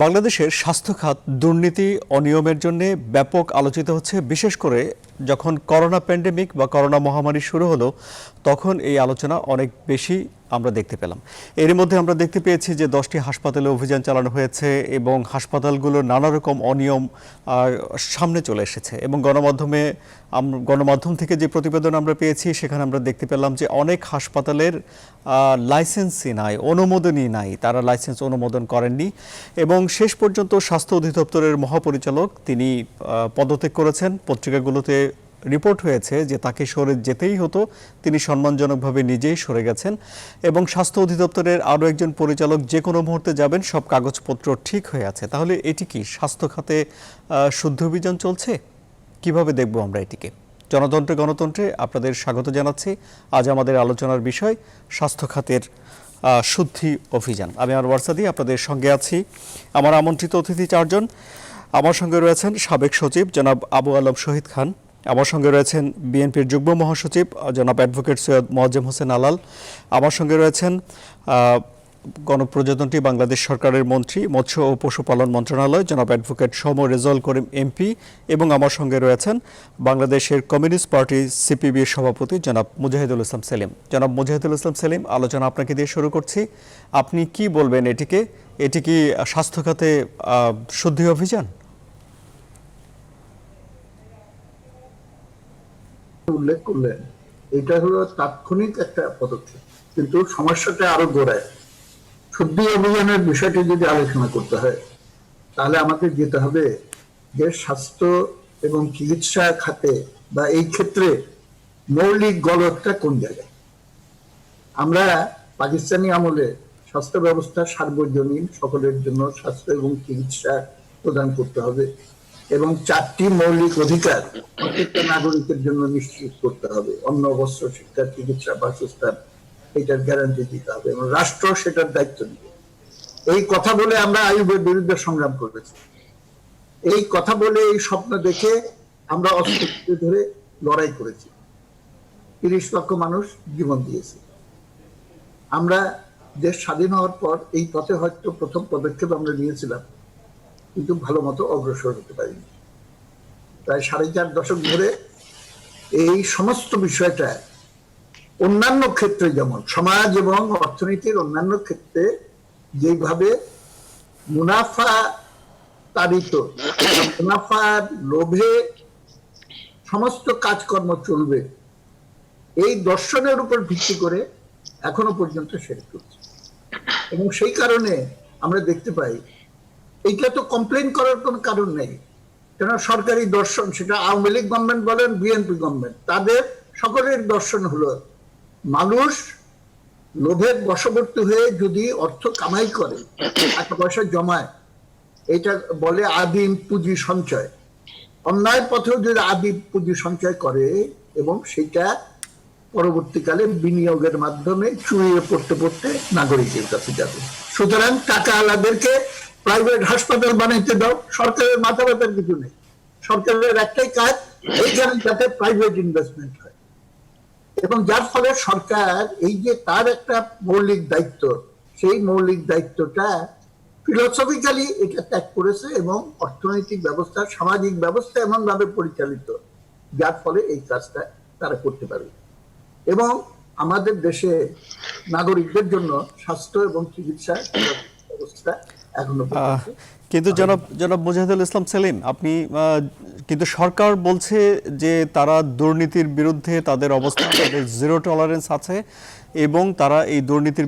বাংলাদেশের স্বাস্থ্য খাত দুর্নীতি অনিয়মের জন্য ব্যাপক আলোচিত হচ্ছে, বিশেষ করে যখন করোনা প্যান্ডেমিক বা করোনা মহামারী শুরু হলো তখন এই আলোচনা অনেক বেশি আমরা দেখতে পেলাম। এর মধ্যে আমরা দেখতে পেয়েছি যে 10টি হাসপাতালে অভিযান চালানো হয়েছে এবং হাসপাতালগুলোর নানা রকম অনিয়ম সামনে চলে এসেছে এবং গণমাধ্যম থেকে যে প্রতিবেদন আমরা পেয়েছি সেখানে আমরা দেখতে পেলাম যে অনেক হাসপাতালের লাইসেন্সই নাই, অনুমোদনই নাই, তারা লাইসেন্স অনুমোদন করেননি এবং শেষ পর্যন্ত স্বাস্থ্য অধিদপ্তরের মহাপরিচালক তিনি পদত্যাগ করেছেন। পত্রিকাগুলোতে রিপোর্ট হয়েছে যে তাকে সরে যেতেই হতো, তিনি সম্মানজনকভাবে নিজেই সরে গেছেন এবং স্বাস্থ্য অধিদপ্তরের আরও একজন পরিচালক যে কোনো মুহূর্তে যাবেন, সব কাগজপত্র ঠিক হয়ে আছে। তাহলে এটি কি স্বাস্থ্য খাতে শুদ্ধ অভিযান চলছে? কিভাবে দেখব আমরা এটিকে? জনতন্ত্রে গণতন্ত্রে আপনাদের স্বাগত জানাচ্ছি। আজ আমাদের আলোচনার বিষয় স্বাস্থ্য খাতের শুদ্ধি অভিযান। আমি আমার ওয়ার্সাদি আপনাদের সঙ্গে আছি। আমার আমন্ত্রিত অতিথি চারজন। আমার সঙ্গে রয়েছেন সাবেক সচিব জনাব আবু আলম শহীদ খান, আমার সঙ্গে রয়েছেন বিএনপির যুগ্ম মহাসচিব জনাব অ্যাডভোকেট সৈয়দ মোয়াজ্জেম হোসেন আলাল, আমার সঙ্গে রয়েছেন গণপ্রজাতন্ত্রী বাংলাদেশ সরকারের মন্ত্রী মৎস্য ও পশুপালন মন্ত্রণালয় জনাব অ্যাডভোকেট সম রেজাউল করিম এমপি এবং আমার সঙ্গে রয়েছেন বাংলাদেশের কমিউনিস্ট পার্টি সিপিবির সভাপতি জনাব মুজাহিদুল ইসলাম সেলিম। জনাব মুজাহিদুল ইসলাম সেলিম, আলোচনা আপনাকে দিয়ে শুরু করছি। আপনি কি বলবেন এটি কি স্বাস্থ্য খাতে শুদ্ধি অভিযান? উল্লেখ করলেন এটা হলো তাৎক্ষণিক একটা পদক্ষেপ, কিন্তু সমস্যাটা আরো গোড়ায়। শুদ্ধি অভিযানের বিষয়টি যদি আলোচনা করতে হয় তাহলে আমাদের যেতে হবে যে স্বাস্থ্য এবং চিকিৎসা খাতে বা এই ক্ষেত্রে মৌলিক গলদটা কোন জায়গায়। আমরা পাকিস্তানি আমলে স্বাস্থ্য ব্যবস্থা সার্বজনীন, সকলের জন্য স্বাস্থ্য এবং চিকিৎসা প্রদান করতে হবে এবং 4টি মৌলিক অধিকার প্রত্যেকটা নাগরিকের জন্য নিশ্চিত করতে হবে। অন্ন, বস্ত্র, শিক্ষা, চিকিৎসা, বাসস্থান, এটার গ্যারান্টি দিতে হবে এবং রাষ্ট্র সেটার দায়িত্ব নেবে। এই কথা বলে আমরা আইয়ুবের বিরুদ্ধে সংগ্রাম করেছি। এই কথা বলে, এই স্বপ্ন দেখে আমরা অস্ত্র ধরে লড়াই করেছি। 30 লক্ষ মানুষ জীবন দিয়েছে। আমরা দেশ স্বাধীন হওয়ার পর এই পথে হয়তো প্রথম পদক্ষেপ আমরা নিয়েছিলাম, কিন্তু ভালো মতো অগ্রসর হতে পারিনি। প্রায় 4.5 দশক ধরে এই সমস্ত বিষয়টা অন্যান্য ক্ষেত্রে, যেমন সমাজ এবং অর্থনীতির অন্যান্য ক্ষেত্রে যেভাবে মুনাফা তাড়িত, মুনাফার লোভে সমস্ত কাজকর্ম চলবে, এই দর্শনের উপর ভিত্তি করে এখনো পর্যন্ত সেটা চলছে। এবং সেই কারণে আমরা দেখতে পাই এইটা তো কমপ্লেন করার কোনো কারণ নেই, কেন সরকারি দর্শন, সেটা আওয়ামী লীগ গভর্নমেন্ট বলেন, বিএনপি গভর্নমেন্ট, তাদের সকলের দর্শন হলো মানুষ লোভের বশবর্তী হয়ে যদি অর্থ কামাই করে, টাকা পয়সা জমায়, এটা বলে আদিম পুঁজি সঞ্চয়। অন্যায় পথেও যদি আদিম পুঁজি সঞ্চয় করে এবং সেটা পরবর্তীকালে বিনিয়োগের মাধ্যমে চুইয়ে পড়তে পড়তে নাগরিকের কাছে যাবে। সুতরাং টাকা আলাদেরকে প্রাইভেট হাসপাতাল বানাইতে দাও, সরকারের মাথা ব্যথার কিছু নেই। সরকারের একটাই কাজ, এইখানে যাতে প্রাইভেট ইনভেস্টমেন্ট হয় এবং যার ফলে সরকার এই যে তার একটা মৌলিক দায়িত্ব, সেই মৌলিক দায়িত্বটা ফিলোসফিক্যালি এটা ত্যাগ করেছে এবং অর্থনৈতিক ব্যবস্থা, সামাজিক ব্যবস্থা এমন ভাবে পরিচালিত যার ফলে এই কাজটা তারা করতে পারে এবং আমাদের দেশে নাগরিকদের জন্য স্বাস্থ্য এবং চিকিৎসা ব্যবস্থা এখনো। কিন্তু জনাব মুজাহিদুল ইসলাম সেলিম, আপনি কিন্তু সরকার বলছে যে তারা দুর্নীতির বিরুদ্ধে তাদের অবস্থান, তাদের জিরো টলারেন্স আছে এবং তারা এই দুর্নীতির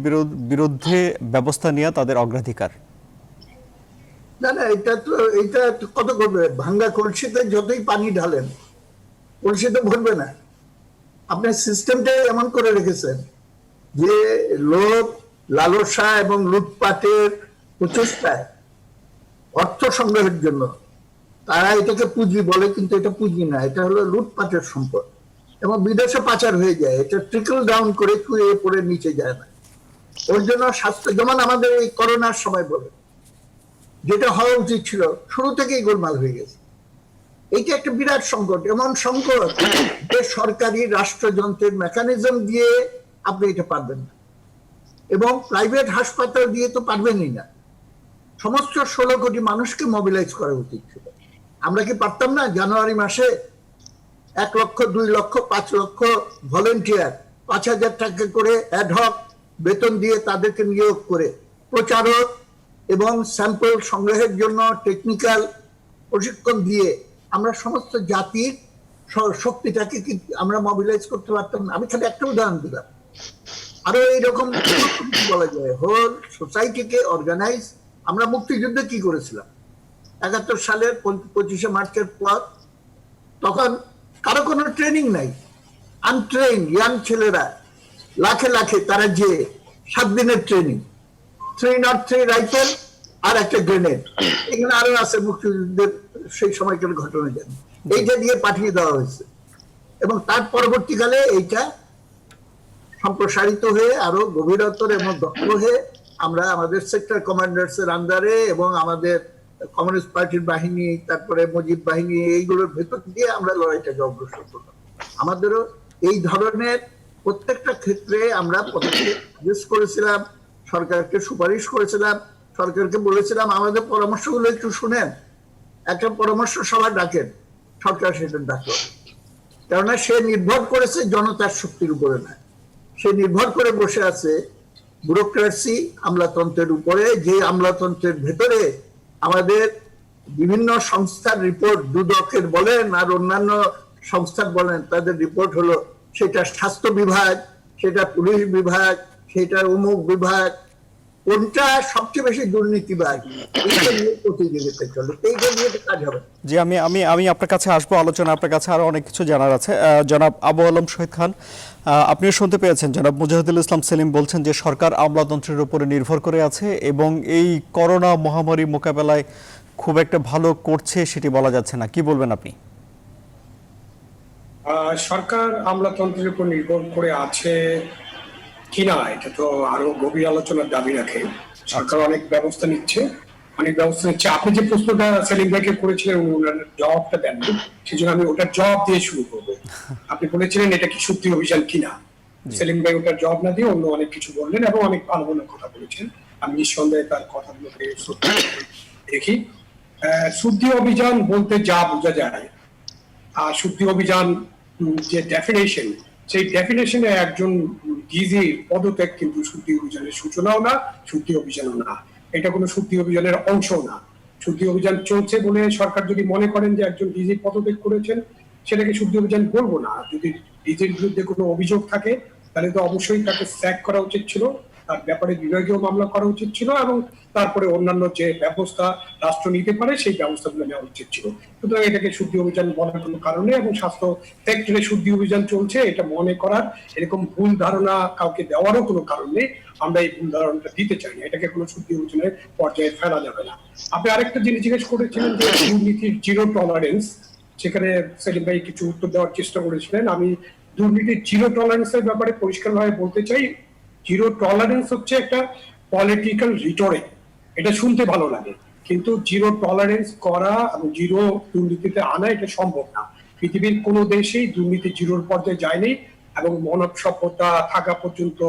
বিরুদ্ধে ব্যবস্থা নেওয়া তাদের অগ্রাধিকার। না, এটা কত করবে? ভাঙ্গা কলসিতে যতই পানি ঢালেন কলসিতে ভরবে না। আপনার সিস্টেমটাই এমন করে রেখেছেন যে লোভ, লালসা এবং লুটপাটের প্রচেষ্টায় অর্থ সংগ্রহের জন্য তারা এটাকে পুঁজি বলে, কিন্তু এটা পুঁজি না, এটা হলো লুটপাটের সম্পদ এবং বিদেশে পাচার হয়ে যায়। এটা ট্রিকল ডাউন করে চুয়ে পড়ে নিচে যায় না। ওর জন্য স্বাস্থ্য, যেমন আমাদের এই করোনার সময় বলে, যেটা হওয়া উচিত ছিল শুরু থেকেই গোলমাল হয়ে গেছে। এইটা একটা বিরাট সংকট, এমন সংকট যে সরকারি রাষ্ট্রযন্ত্রের মেকানিজম দিয়ে আপনি এটা পারবেন না এবং প্রাইভেট হাসপাতাল দিয়ে তো পারবেনই না। সমস্ত 16 কোটি মানুষকে মোবিলাইজ করা উচিত ছিল। আমরা কি পারতাম না জানুয়ারি মাসে 1 লক্ষ, 2 লক্ষ, 5 লক্ষ ভলেন্টিয়ার 5,000 টাকা করে অ্যাডহক বেতন দিয়ে তাদেরকে নিয়োগ করে প্রচারক এবং স্যাম্পল সংগ্রহের জন্য টেকনিক্যাল প্রশিক্ষণ দিয়ে আমরা সমস্ত জাতির শক্তিটাকে কি আমরা মোবিলাইজ করতে পারতাম না? আমি খালি একটা উদাহরণ দিলাম, আরো এইরকম বলা যায় হোল সোসাইটিকে অর্গানাইজ। আমরা মুক্তিযুদ্ধে কি করেছিলাম 71 সালের 25শে মার্চের পর? তখন কারো কোনো ট্রেনিং নাই, আনট্রেন ইয়াং ছেলেরা লাখে লাখে তারা যে 7 দিনের ট্রেনিং, 303 রাইফেল আর একটা গ্রেনেড, এখানে আরো আছে মুক্তিযুদ্ধের সেই সময়কার ঘটনা জানি, এইটা দিয়ে পাঠিয়ে দেওয়া হয়েছে। এবং তার পরবর্তীকালে এইটা সম্প্রসারিত হয়ে আরো গভীরতর এবং দক্ষ হয়ে আমরা আমাদের সেক্টর কমান্ডার্স এর আন্ডারে এবং আমাদের কমিউনিস্ট পার্টির বাহিনী, তারপরে মুজিব বাহিনী, এইগুলোর ভেতর দিয়ে আমরা লড়াইটাকে অগ্রসর করলাম। আমাদেরও এই ধরনের প্রত্যেকটা ক্ষেত্রে আমরা পদক্ষেপ করেছিলাম, সরকারকে সুপারিশ করেছিলাম, সরকারকে বলেছিলাম আমাদের পরামর্শগুলো একটু শুনেন, একটা পরামর্শ সভা ডাকেন। সরকার সেটা ডাকলো, কেননা সে নির্ভর করেছে জনতার শক্তির উপরে না, সে নির্ভর করে বসে আছে ব্যুরোক্রেসি, আমলাতন্ত্রের উপরে, যে আমলাতন্ত্রের ভেতরে আমাদের বিভিন্ন সংস্থার রিপোর্ট, দুদকের বলেন আর অন্যান্য সংস্থার বলেন, তাদের রিপোর্ট হলো সেটা স্বাস্থ্য বিভাগ, সেটা পুলিশ বিভাগ, সেটা অমুক বিভাগ, কোনটা সবচেয়ে বেশি দুর্নীতিবাজ, এইটা নিয়ে প্রতিযোগিতা চলে, এইটা নিয়ে কাজ হবে। জি, আমি আমি আমি আপনার কাছে আসবো, আলোচনা আপনার কাছে আরো অনেক কিছু জানার আছে। জনাব আবু আলম শহীদ খান, আপনিও শুনতে পেয়েছেন জনাব মুজাহিদুল ইসলাম সেলিম বলছেন যে সরকার আমলাতন্ত্রের উপরে নির্ভর করে আছে এবং এই করোনা মহামারী মোকাবেলায় খুব একটা ভালো করছে সেটি বলা যাচ্ছে না, কি বলবেন আপনি? সরকার আমলাতন্ত্রের উপর নির্ভর করে আছে কিনা এটা তো আরো গভীর আলোচনার দাবি রাখে। সরকার অনেক ব্যবস্থা নিচ্ছে। আপনি যে প্রশ্নটা সেলিম ভাইকে করেছিলেন উনি ওনার জবাবটা দেননি, সেই জন্য আমি ওটার জবাব দিয়ে শুরু করবো। আপনি বলেছিলেন এটা কি সত্যি অভিযান কিনা, সেলিম ভাই ওটার জবাব না দিয়ে অন্য অনেক কিছু বললেন এবং অনেক ভালো ভালো কথা বলেছেন। আমি নিঃসন্দেহে তার কথাগুলোকে দেখি। শুদ্ধি অভিযান বলতে যা বোঝা যায়, শুদ্ধি অভিযান যে ডেফিনেশন, সেই ডেফিনেশনে একজন ডিজির পদত্যাগ কিন্তু শুদ্ধি অভিযানের সূচনাও না, শুদ্ধি অভিযানও না। এটা কোনো শুদ্ধি অভিযানের অংশও না। শুদ্ধি অভিযান চলছে বলে সরকার যদি মনে করেন যে একজন ডিজি পদত্যাগ করেছেন, সেটাকে শুদ্ধি অভিযান বলবো না। যদি ডিজির বিরুদ্ধে কোনো অভিযোগ থাকে তাহলে তো অবশ্যই তাকে স্যাক করা উচিত ছিল, তার ব্যাপারে বিভাগীয় মামলা করা উচিত ছিল এবং তারপরে অন্যান্য যে ব্যবস্থা রাষ্ট্র নিতে পারে সেই ব্যবস্থাগুলো নেওয়া উচিত ছিল। সুতরাং এটাকে শুদ্ধি অভিযান বলার কোনো কারণ নেই এবং স্বাস্থ্য সেক্টরে শুদ্ধি অভিযান চলছে এটা মনে করার, এরকম ভুল ধারণা কাউকে দেওয়ারও কোনো কারণ নেই। আমরা এই ভুল ধারণাটা দিতে চাই না, এটাকে কোনো শুদ্ধি অভিযানের পর্যায়ে ফেলা যাবে না। আপনি আরেকটা জিনিস জিজ্ঞেস করেছিলেন যে দুর্নীতির জিরো টলারেন্স, সেখানে সেলিম ভাই কিছু উত্তর দেওয়ার চেষ্টা করেছিলেন। আমি দুর্নীতির জিরো টলারেন্সের ব্যাপারে পরিষ্কারভাবে বলতে চাই, জিরো টলারেন্স হচ্ছে একটা পলিটিক্যাল রিটরিক, এটা শুনতে ভালো লাগে, কিন্তু জিরো টলারেন্স করা এবং জিরো দুর্নীতিতে আনা এটা সম্ভব না। পৃথিবীর কোনো দেশেই দুর্নীতি জিরোর পর্যায়ে যায়নি এবং মানব সভ্যতা থাকা পর্যন্ত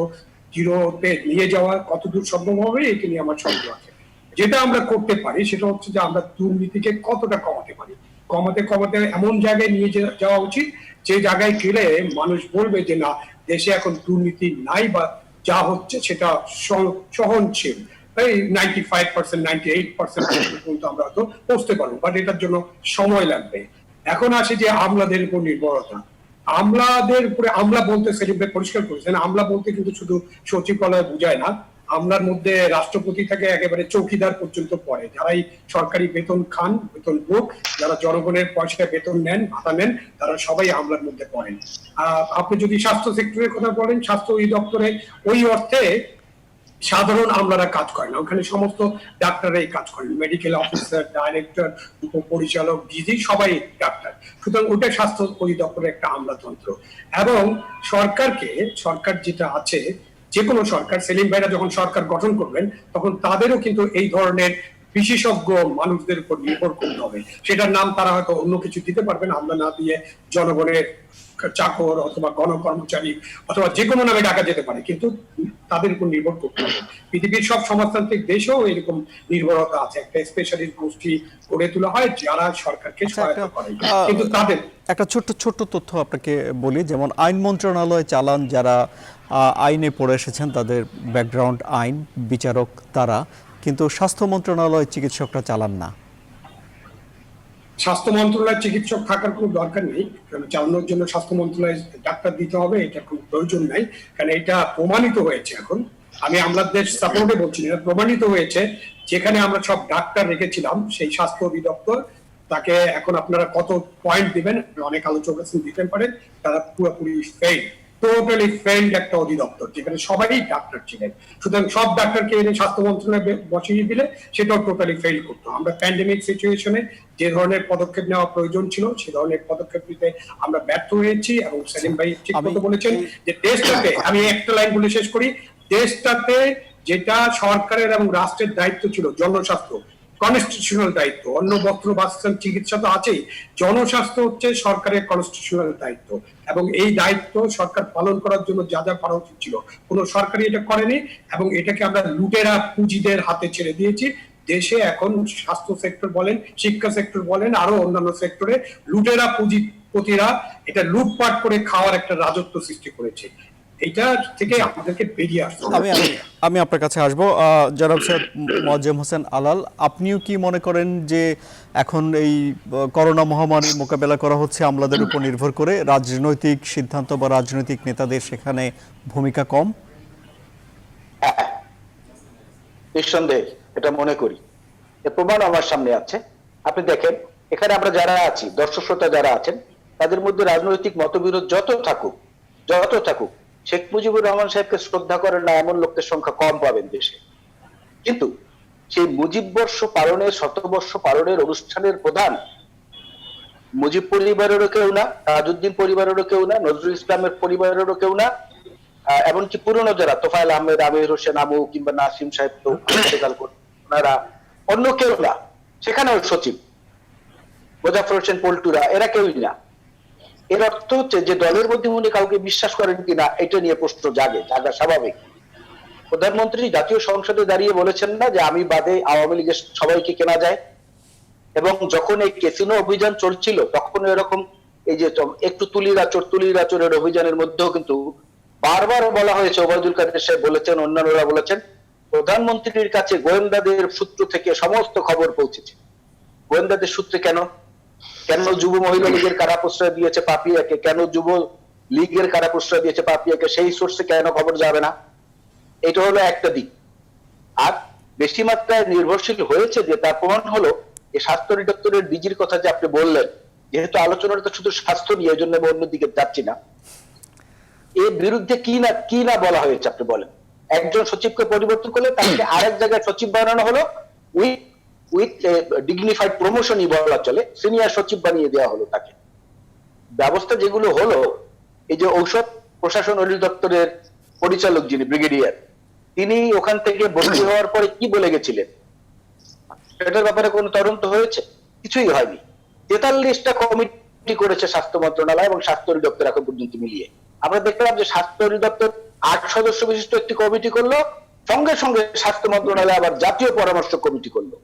জিরোতে নিয়ে যাওয়া কতদূর সম্ভব হবে একে নিয়ে আমার সন্দেহ আছে। যেটা আমরা করতে পারি সেটা হচ্ছে যে আমরা দুর্নীতিকে কতটা কমাতে পারি, কমাতে কমাতে এমন জায়গায় নিয়ে যাওয়া উচিত যে জায়গায় গেলে মানুষ বলবে যে না, দেশে এখন দুর্নীতি নাই বা যা হচ্ছে সেটা সহনশীল। 95%, 98% পর্যন্ত আমরা হয়তো পৌঁছতে পারবো, বাট এটার জন্য সময় লাগবে। এখন আসে যে আমলাদের উপর নির্ভরতা। আমলাদের উপরে, আমলা বলতে সেলিম ভাই পরিষ্কার করেছেন, আমলা বলতে কিন্তু শুধু সচিবালয় বুঝায় না। আমলার মধ্যে রাষ্ট্রপতি থেকে একেবারে চৌকিদার পর্যন্ত পড়ে, যারাই সরকারি বেতন খান, বেতন ভোগ, যারা জনগণের পয়সায় বেতন নেন, ভাতা নেন, তারা সবাই আমলার মধ্যে পড়েন। আপনি যদি স্বাস্থ্য সেক্টরের কথা বলেন, স্বাস্থ্য অধিদপ্তরে ওই অর্থে সাধারণ আমলারা কাজ করে না, ওখানে সমস্ত ডাক্তাররাই কাজ করেন, মেডিকেল অফিসার, ডাইরেক্টর, উপপরিচালক, ডিজি সবাই ডাক্তার। সুতরাং ওটা স্বাস্থ্য অধিদপ্তরের একটা আমলাতন্ত্র। এবং সরকারকে, সরকার যেটা আছে, যে কোনো সরকার, সেলিম ভাইরা যখন সরকার গঠন করবেন তখন তাদেরও কিন্তু এই ধরনের বিশেষজ্ঞ মানুষদের উপর নির্ভর করতে হবে। সেটার নাম তারা হয়তো অন্য কিছু দিতে পারবেন, আমরা না দিয়ে জনগণের চাকর অথবা গণকর্মচারী অথবা যে কোনো নামে ডাকা যেতে পারে, কিন্তু তাদের উপর নির্ভর করতে হবে। পৃথিবীর সব সমাজতান্ত্রিক দেশেও এরকম নির্ভরতা আছে, একটা স্পেশালিস্ট গোষ্ঠী গড়ে তোলা হয় যারা সরকারকে সহায়তা করে, কিন্তু তাদের একটা ছোট্ট তথ্য আপনাকে বলি, যেমন আইন মন্ত্রণালয় চালান যারা আইনে পড়ে এসেছেন, তাদের ব্যাকগ্রাউন্ড আইন বিচারক তারা, কিন্তু স্বাস্থ্য মন্ত্রণালয় চিকিৎসকরা চালান না। স্বাস্থ্য মন্ত্রণালয়ের চিকিৎসক থাকার কোনো দরকার নেই, কারণ চালানোর জন্য স্বাস্থ্য মন্ত্রণালয় ডাক্তার দিতে হবে এটা কোনো প্রয়োজন নাই, কারণ এটা প্রমাণিত হয়েছে। এখন আমি আমাদের সাপোর্টে বলছি না, প্রমাণিত হয়েছে যেখানে আমরা সব ডাক্তার রেখেছিলাম সেই স্বাস্থ্য অধিদপ্তর, তাকে এখন আপনারা কত পয়েন্ট দিবেন, অনেক আলোচক দিতে পারেন, তারা পুরোপুরি ফেইল, টোটালি ফেইল্ড একটা অধিদপ্তর যেখানে সবাই ডাক্তার ছিলেন। সুতরাং সব ডাক্তারকে এনে স্বাস্থ্য মন্ত্রণালয়ে বসিয়ে দিলে সেটাও টোটালি ফেইল করতো। আমরা প্যান্ডেমিক সিচুয়েশনে যে ধরনের পদক্ষেপ নেওয়া প্রয়োজন ছিল সে ধরনের পদক্ষেপ নিতে আমরা ব্যর্থ হয়েছি। এবং সেলিম ভাই ঠিক মতো বলেছেন যে দেশটাতে, আমি একটা লাইন বলে শেষ করি, দেশটাতে যেটা সরকারের এবং রাষ্ট্রের দায়িত্ব ছিল জনস্বাস্থ্য, কনস্টিটিউশনাল দায়িত্ব, অন্য বস্ত্র বাসস্থান চিকিৎসা তো আছেই, জনস্বাস্থ্য হচ্ছে সরকারের কনস্টিটিউশনাল দায়িত্ব, এবং এই দায়িত্ব সরকার পালন করার জন্য যা যা করা উচিত ছিল কোন সরকারই এটা করেনি, এবং এটাকে আমরা লুটেরা পুঁজিদের হাতে ছেড়ে দিয়েছি। দেশে এখন স্বাস্থ্য সেক্টর বলেন, শিক্ষা সেক্টর বলেন, আরো অন্যান্য সেক্টরে লুটেরা পুঁজিপতিরা এটা লুটপাট করে খাওয়ার একটা রাজত্ব সৃষ্টি করেছে। এটা থেকে আমাদেরকে বেরিয়ে আসতে হবে। আমি আপনার কাছে আসবো। জনাব সৈয়দ মোয়াজ্জেম হোসেন আলাল, আপনিও কি মনে করেন যে এখন এই করোনা মহামারী মোকাবেলা করা হচ্ছে আমলাদের উপর নির্ভর করে, রাজনৈতিক সিদ্ধান্ত বা রাজনৈতিক নেতাদের সেখানে ভূমিকা কম? নিঃসন্দেহে এটা মনে করি, এর প্রমাণ আমার সামনে আছে। আপনি দেখেন এখানে আমরা যারা আছি, দর্শক শ্রোতা যারা আছেন, তাদের মধ্যে রাজনৈতিক মতবিরোধ যত থাকুক শেখ মুজিবুর রহমান সাহেবকে শ্রদ্ধা করেন না এমন লোকের সংখ্যা কম পাবেন দেশে। কিন্তু সেই মুজিব বর্ষ পালনের, শতবর্ষ পালনের অনুষ্ঠানের প্রধান মুজিব পরিবারেরও কেউ না, তাজউদ্দিন পরিবারেরও কেউ না, নজরুল ইসলামের পরিবারেরও কেউ না, এমনকি পুরনো যারা তোফায়েল আহমেদ, আমির হোসেন আমু কিংবা নাসিম সাহেব তো ওনারা অন্য কেউ না, সেখানেও সচিব মোজাফর হোসেন পল্টুরা, এরা কেউই না। এর অর্থ হচ্ছে যে দলের মধ্যে উনি কাউকে বিশ্বাস করেন কিনা এটা নিয়ে প্রশ্ন জাগা স্বাভাবিক। প্রধানমন্ত্রী জাতীয় সংসদে দাঁড়িয়ে বলেছেন না যে আমি বাদে আওয়ামী লীগের সবাইকে কেনা যায়, এবং যখন এই ক্যাসিনো অভিযান চলছিল তখন এরকম এই যে একটু তুলির অভিযানের মধ্যেও কিন্তু বারবার বলা হয়েছে, ওবায়দুল কাদের সাহেব বলেছেন, অন্যান্যরা বলেছেন, প্রধানমন্ত্রীর কাছে গোয়েন্দাদের সূত্র থেকে সমস্ত খবর পৌঁছেছে। গোয়েন্দাদের সূত্রে কেন যুব মহিলা লীগের কারা প্রশ্রয় দিয়েছে পাপিয়াকে, কেন যুব লীগের কারা প্রশ্রয় দিয়েছে পাপিয়াকে, সেই সোর্সে কেন খবর যাবে না? এটা হলো একটা দিক। আর বেশি মাত্রায় নির্ভরশীল হয়েছে যে তার প্রমাণ হলো এই স্বাস্থ্য অধিদপ্তরের ডিজির কথা যে আপনি বললেন, যেহেতু আলোচনাটা শুধু স্বাস্থ্য নিয়ে, এই জন্য আমি অন্যদিকে যাচ্ছি না। এর বিরুদ্ধে কি না বলা হয়েছে আপনি বলেন। একজন সচিবকে পরিবর্তন করলে তাকে আরেক জায়গায় সচিব বানানো হলো, উইথ ডিগনিফাইড প্রমোশনই বলা চলে, সিনিয়র সচিব বানিয়ে দেওয়া হলো তাকে। ব্যবস্থা যেগুলো হলো, এই যে ঔষধ প্রশাসন অধিদপ্তরের পরিচালক যিনি ব্রিগেডিয়ার, তিনি ওখান থেকে বদলি হওয়ার পরে কি বলে গেছিলেন, সেটার ব্যাপারে কোনো তদন্ত হয়েছে? কিছুই হয়নি। 43টা কমিটি করেছে স্বাস্থ্য মন্ত্রণালয় এবং স্বাস্থ্য অধিদপ্তর এখন পর্যন্ত মিলিয়ে। আমরা দেখলাম যে স্বাস্থ্য অধিদপ্তর 8 সদস্য বিশিষ্ট একটি কমিটি করলো, সঙ্গে সঙ্গে স্বাস্থ্য মন্ত্রণালয় আবার জাতীয় পরামর্শ কমিটি করলো,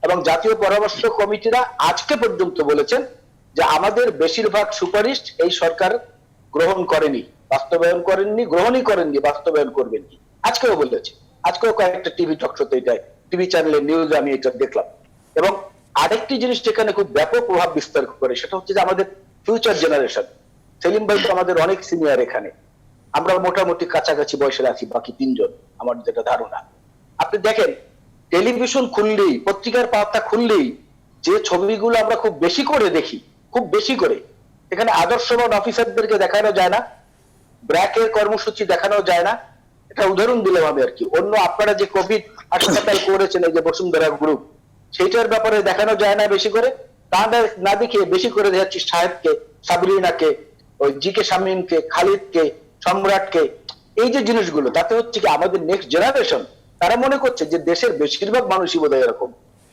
এবং জাতীয় পরামর্শ কমিটিরা আজকে পর্যন্ত বলেছেন যে আমাদের বেশিরভাগ সুপারিশ এই সরকার গ্রহণ করেনি, বাস্তবায়ন করেননি, গ্রহণই করেননি, বাস্তবায়ন করবেননি। আজকেও বলেছে, আজকেও কয়েকটা টিভি টকশোতে, এটা টিভি চ্যানেলের নিউজ আমি এটা দেখলাম। এবং আরেকটি জিনিস যেখানে খুব ব্যাপক প্রভাব বিস্তার করে, সেটা হচ্ছে যে আমাদের ফিউচার জেনারেশন। সেলিম ভাই তো আমাদের অনেক সিনিয়র এখানে, আমরা মোটামুটি কাছাকাছি বয়সের আছি বাকি 3 জন, আমার যেটা ধারণা। আপনি দেখেন টেলিভিশন খুললেই, পত্রিকার পাতা খুললেই যে ছবিগুলো আমরা খুব বেশি করে দেখি, এখানে আদর্শবান অফিসারদেরকে দেখানো যায় না, ব্র্যাকের কর্মসূচি দেখানো যায় না। এটা উদাহরণ দিলাম আমি আর কি। অন্য আপনারা যে কোভিড হাসপাতাল করেছেন, এই যে বসুন্ধরা গ্রুপ, সেইটার ব্যাপারে দেখানো যায় না বেশি করে, তা না দেখিয়ে বেশি করে দেখাচ্ছি সাহেবকে, সাবরিনাকে, ওই জিকে শামীমকে, খালিদকে, সম্রাটকে। এই যে জিনিসগুলো, তাতে হচ্ছে কি আমাদের নেক্সট জেনারেশন তারা মনে করছে যে দেশের বেশিরভাগ মানুষই বোধহয় এরকম,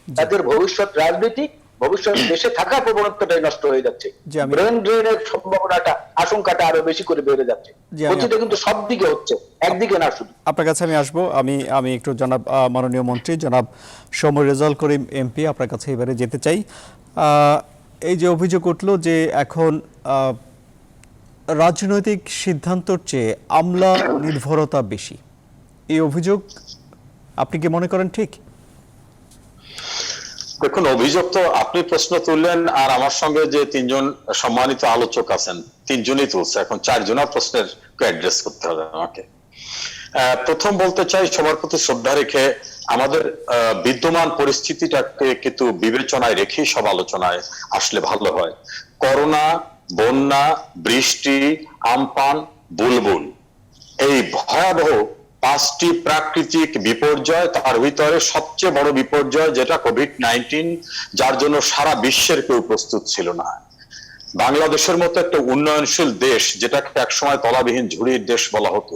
তাদের ভবিষ্যৎ রাজনীতি, ভবিষ্যৎ দেশে থাকার প্রবণতাটাই নষ্ট হয়ে যাচ্ছে। ব্রেন ড্রেনের সম্ভাবনাটা আশঙ্কাটা আরো বেশি করে বেড়ে যাচ্ছে। জি, আমি ক্ষতিটা কিন্তু সব দিকে হচ্ছে, একদিকে না শুধু। আপনার কাছে আমি আসবো। আমি একটু জনাব মাননীয় মন্ত্রী জনাব সমর রেজাউল করিম এমপি আপনার কাছে এবারে যেতে চাই। এই যে অভিযোগ উঠল যে এখন রাজনৈতিক সিদ্ধান্তর চেয়ে আমলা নির্ভরতা বেশি, এই অভিযোগ আপনি কি মনে করেন ঠিক? দেখুন, অভিযোগ তো আপনি প্রশ্ন তুললেন, আর আমার সঙ্গে যে তিনজন সম্মানিত আলোচক আছেন তিনজনই তুলছে, এখন চারজনের প্রশ্নের অ্যাড্রেস করতে হবে আমাকে। প্রথম বলতে চাই, সবার প্রতি শ্রদ্ধা রেখে আমাদের বিদ্যমান পরিস্থিতিটাকে কিন্তু বিবেচনায় রেখেই সব আলোচনায় আসলে ভালো হয়। করোনা, বন্যা, বৃষ্টি, আমপান, বুলবুল, এই ভয়াবহ 5টি প্রাকৃতিক বিপর্যয়, তার ভিতরে সবচেয়ে বড় বিপর্যয় যেটা কোভিড-19, যার জন্য সারা বিশ্বের কেউ প্রস্তুত ছিল না। বাংলাদেশের মতো একটা উন্নয়নশীল দেশ, যেটাকে একসময় তলাবিহীন ঝুড়ির দেশ বলা হতো,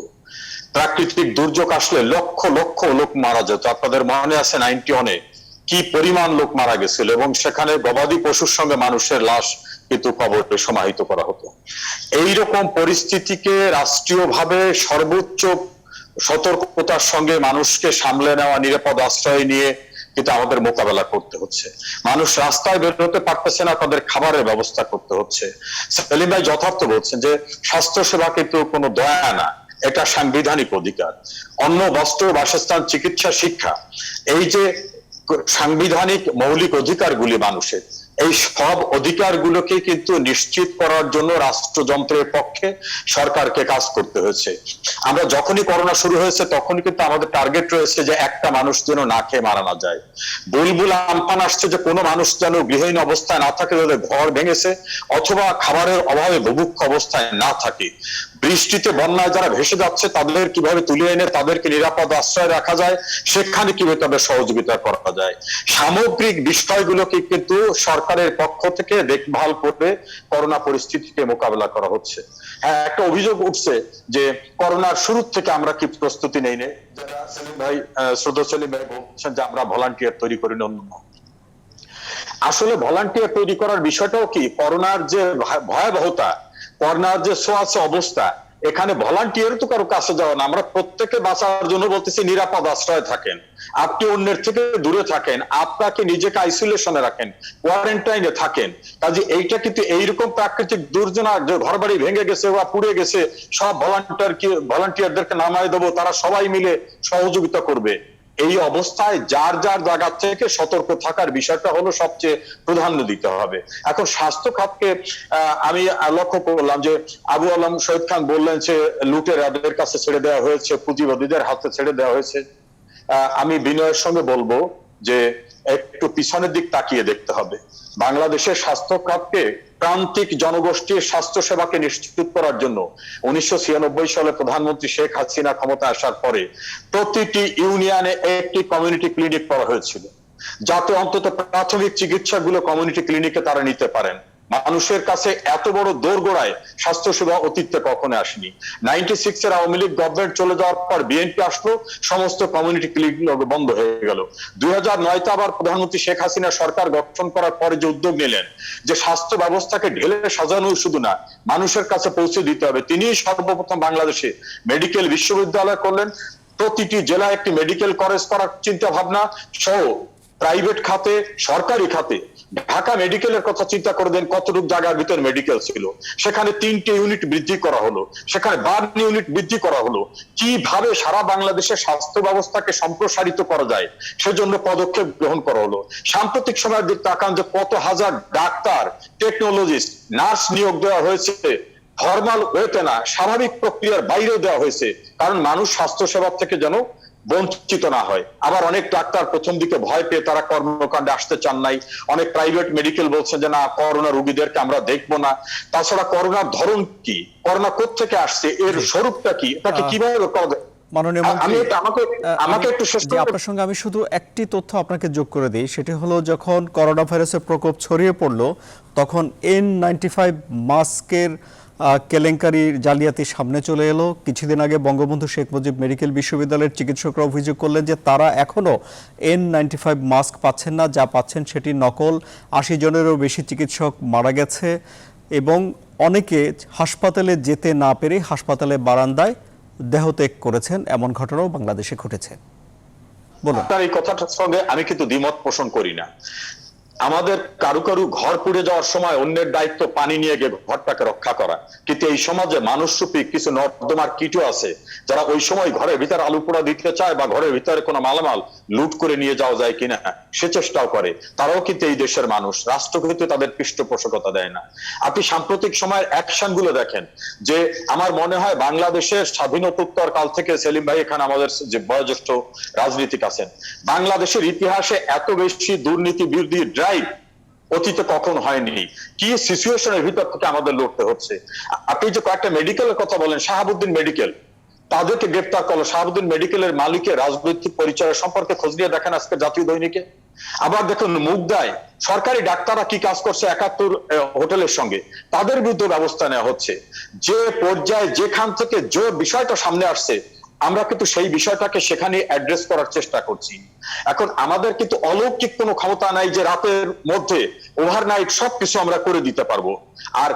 প্রাকৃতিক দুর্যোগ আসলে লক্ষ লক্ষ লোক মারা যেত। আপনাদের মনে আছে 91-এ কি পরিমাণ লোক মারা গেছিল, এবং সেখানে গবাদি পশুর সঙ্গে মানুষের লাশ কিন্তু কবরে সমাহিত করা হতো। এইরকম পরিস্থিতিকে রাষ্ট্রীয়ভাবে সর্বোচ্চ সতর্কতার সঙ্গে মানুষকে সামলে নেওয়া, নিরাপদ আশ্রয় নিয়ে কিন্তু আমাদের মোকাবেলা করতে হচ্ছে। মানুষ রাস্তায় বেরোতে পারতেছে না, তাদের খাবারের ব্যবস্থা করতে হচ্ছে। সেলিম ভাই যথার্থ বলছেন যে স্বাস্থ্য সেবা কিন্তু কোনো দয়া না, এটা সাংবিধানিক অধিকার। অন্ন, বস্ত্র, বাসস্থান, চিকিৎসা, শিক্ষা, এই যে সাংবিধানিক মৌলিক অধিকারগুলি মানুষের, এই সব অধিকারগুলোকে কিন্তু নিশ্চিত করার জন্য রাষ্ট্রযন্ত্রের পক্ষে সরকারকে কাজ করতে হয়েছে। আমরা যখনই করোনা শুরু হয়েছে তখনই কিন্তু আমাদের টার্গেট রয়েছে যে একটা মানুষ যেন না খেয়ে মারা না যায়। বুলবুল আমফান আসছে যে কোনো মানুষ যেন গৃহহীন অবস্থায় না থাকে, যাদের ঘর ভেঙেছে অথবা খাবারের অভাবে বুভুক্ষ অবস্থায় না থাকে। বৃষ্টিতে, বন্যায় যারা ভেসে যাচ্ছে তাদের কিভাবে তুলে এনে তাদেরকে নিরাপদ আশ্রয় রাখা যায়, সেখানে কিভাবে তাদের সহযোগিতা করা যায়, সামগ্রিক বিষয়গুলোকে কিন্তু সরকারের পক্ষ থেকে দেখভাল করে করোনা পরিস্থিতিকে মোকাবেলা করা হচ্ছে। হ্যাঁ, একটা অভিযোগ উঠছে যে করোনার শুরু থেকে আমরা কি প্রস্তুতি নেই না, যারা সেলিম ভাই, শ্রদ্ধা সেলিম ভাই বলছেন যে আমরা ভলান্টিয়ার তৈরি করি না। আসলে ভলান্টিয়ার তৈরি করার বিষয়টাও কি, করোনার যে ভয়াবহতা, করোনার যে ছোঁয়াচে অবস্থা, এখানে ভলান্টিয়ার তো কারো কাছে যাওয়া না। আমরা প্রত্যেকে বাঁচার জন্য বলতেছি নিরাপদ আশ্রয় থাকেন, আপনি অন্যের থেকে দূরে থাকেন, আপনাকে নিজেকে আইসোলেশনে রাখেন, কোয়ারেন্টাইনে থাকেন। কাজে এইটা কিন্তু এইরকম প্রাকৃতিক দুর্যোগ, যে ঘর বাড়ি ভেঙে গেছে বা পুড়ে গেছে, সব ভলান্টিয়ারদেরকে নামায় দেবো, তারা সবাই মিলে সহযোগিতা করবে। এই অবস্থায় যার যার জায়গা থেকে সতর্ক থাকার বিষয়টা হলো সবচেয়ে প্রাধান্য দিতে হবে। এখন স্বাস্থ্য খাতকে আমি লক্ষ্য করলাম যে আবু আলম শহীদ খান বললেন যে লুটেরাদের কাছে ছেড়ে দেওয়া হয়েছে, পুঁজিবাদীদের হাতে ছেড়ে দেওয়া হয়েছে। আমি বিনয়ের সঙ্গে বলবো যে একটু পিছনের দিক তাকিয়ে দেখতে হবে। বাংলাদেশের স্বাস্থ্য খাতকে, প্রান্তিক জনগোষ্ঠীর স্বাস্থ্য সেবাকে নিশ্চিত করার জন্য 1996 সালে প্রধানমন্ত্রী শেখ হাসিনা ক্ষমতা আসার পরে প্রতিটি ইউনিয়নে একটি কমিউনিটি ক্লিনিক করা হয়েছিল, যাতে অন্তত প্রাথমিক চিকিৎসাগুলো কমিউনিটি ক্লিনিকে তারা নিতে পারেন। মানুষের কাছে এত বড় দোরগোড়ায় স্বাস্থ্য সেবা অতীতে কখনো আসেনি। 96-এর আওয়ামী লীগ গভর্নমেন্ট চলে যাওয়ার পর বিএনপি আসলো, সমস্ত কমিউনিটি ক্লিনিক বন্ধ হয়ে গেল। 2009-তে আবার প্রধানমন্ত্রী শেখ হাসিনা সরকার গঠন করার পরে যে উদ্যোগ নিলেন যে স্বাস্থ্য ব্যবস্থাকে ঢেলে সাজানো শুধু না, মানুষের কাছে পৌঁছে দিতে হবে, তিনি সর্বপ্রথম বাংলাদেশে মেডিকেল বিশ্ববিদ্যালয় করলেন। প্রতিটি জেলায় একটি মেডিকেল কলেজ করার চিন্তা ভাবনা সহ প্রাইভেট খাতে, সরকারি খাতে ঢাকা মেডিকেলের কথা চিন্তা করে দেন, কতটুকু জায়গার ভিতর মেডিকেল ছিল, সেখানে 3টে ইউনিট বৃদ্ধি করা হলো, সেখানে 12 ইউনিট বৃদ্ধি করা হলো। কিভাবে সারা বাংলাদেশের স্বাস্থ্য ব্যবস্থাকে সম্প্রসারিত করা যায় সেজন্য পদক্ষেপ গ্রহণ করা হলো। সাম্প্রতিক সময়ের দিক তাকান যে কত হাজার ডাক্তার, টেকনোলজিস্ট, নার্স নিয়োগ দেওয়া হয়েছে, ফর্মাল ওয়েতে না, স্বাভাবিক প্রক্রিয়ার বাইরে দেওয়া হয়েছে, কারণ মানুষ স্বাস্থ্য সেবা থেকে যেন বঞ্চিত না হয়। আবার অনেক ডাক্তার প্রথম দিকে ভয় পেয়ে তারা কর্মকাণ্ডে আসতে চান নাই। অনেক প্রাইভেট মেডিকেল বলছেন যে না, করোনা রোগীদেরকে আমরা দেখবো না। তাছাড়া করোনার ধরন কি, করোনা কোত্থেকে আসছে, এর স্বরূপটা কি, এটাকে কিভাবে করা যায়। মাননীয় মন্ত্রী, আমাকে একটু শেষ করে আপনার সঙ্গে আমি শুধু একটি তথ্য আপনাকে যোগ করে দিই, সেটি হলো যখন করোনা ভাইরাসের প্রকোপ ছড়িয়ে পড়লো তখন N95 মাস্কের কেলেঙ্কারির জালিয়াতি সামনে চলে এলো। কিছুদিন আগে বঙ্গবন্ধু শেখ মুজিব মেডিকেল বিশ্ববিদ্যালয়ের চিকিৎসকরা অভিযোগ করলেন যে তারা এখনো N95 মাস্ক পাচ্ছেন না, যা পাচ্ছেন সেটি নকল। 80 জনেরও বেশি চিকিৎসক মারা গেছে। এবং অনেকে হাসপাতালে যেতে না পেরে হাসপাতালে বারান্দায় দেহত্যাগ করেছেন, এমন ঘটনাও বাংলাদেশে ঘটেছে। বলুন। আপনার এই কথাটার সঙ্গে আমি কিন্তু দ্বিমত পোষণ করি না। আমাদের কারু কারু ঘর পুড়ে যাওয়ার সময় অন্যের দায়িত্ব পানি নিয়ে গিয়ে ঘরটাকে রক্ষা করা, কিন্তু এই সমাজে মানুষরূপী কিছু নর্দমার কীটও আছে যারা ওই সময় ঘরের ভিতরে আলু পোড়া দিতে চায় বা ঘরের ভিতরে কোনো মালামাল লুট করে নিয়ে যাওয়া যায় কিনা সে চেষ্টাও করে। তারাও কিন্তু এই দেশের মানুষ, রাষ্ট্র কিন্তু তাদের পৃষ্ঠপোষকতা দেয় না। আপনি সাম্প্রতিক সময়ের অ্যাকশন গুলো দেখেন, যে আমার মনে হয় বাংলাদেশের স্বাধীনোত্তর কাল থেকে, সেলিম ভাই এখানে আমাদের যে বয়োজ্যেষ্ঠ রাজনীতিক আছেন, বাংলাদেশের ইতিহাসে এত বেশি দুর্নীতি বিরোধী ড্রাইভ অতীতে কখন হয়নি। কি সিচুয়েশনের ভিতর থেকে আমাদের লড়তে হচ্ছে। আপনি যে কয়েকটা মেডিকেলের কথা বলেন, শাহাবুদ্দিন মেডিকেল, তাদেরকে গ্রেপ্তার করলো। শাহাবুদ্দিন মেডিকেলের মালিকের রাজনৈতিক পরিচয় সম্পর্কে খোঁজ নিয়ে দেখেন আজকে জাতীয় দৈনিকে। আবার দেখুন মুগদায় সরকারি ডাক্তাররা কি কাজ করছে 71 হোটেলের সঙ্গে, তাদের বিরুদ্ধে ব্যবস্থা নেওয়া হচ্ছে। যে পর্যায়ে যেখান থেকে যে বিষয়টা সামনে আসছে, আমরা কিন্তু সেই বিষয়টাকে সেখানে অ্যাড্রেস করার চেষ্টা করছি। এখন আমাদের কিন্তু অলৌকিক কোনো ক্ষমতা নাই যে রাতের মধ্যে ওভারনাইট সবকিছু আমরা করে দিতে পারবো। আর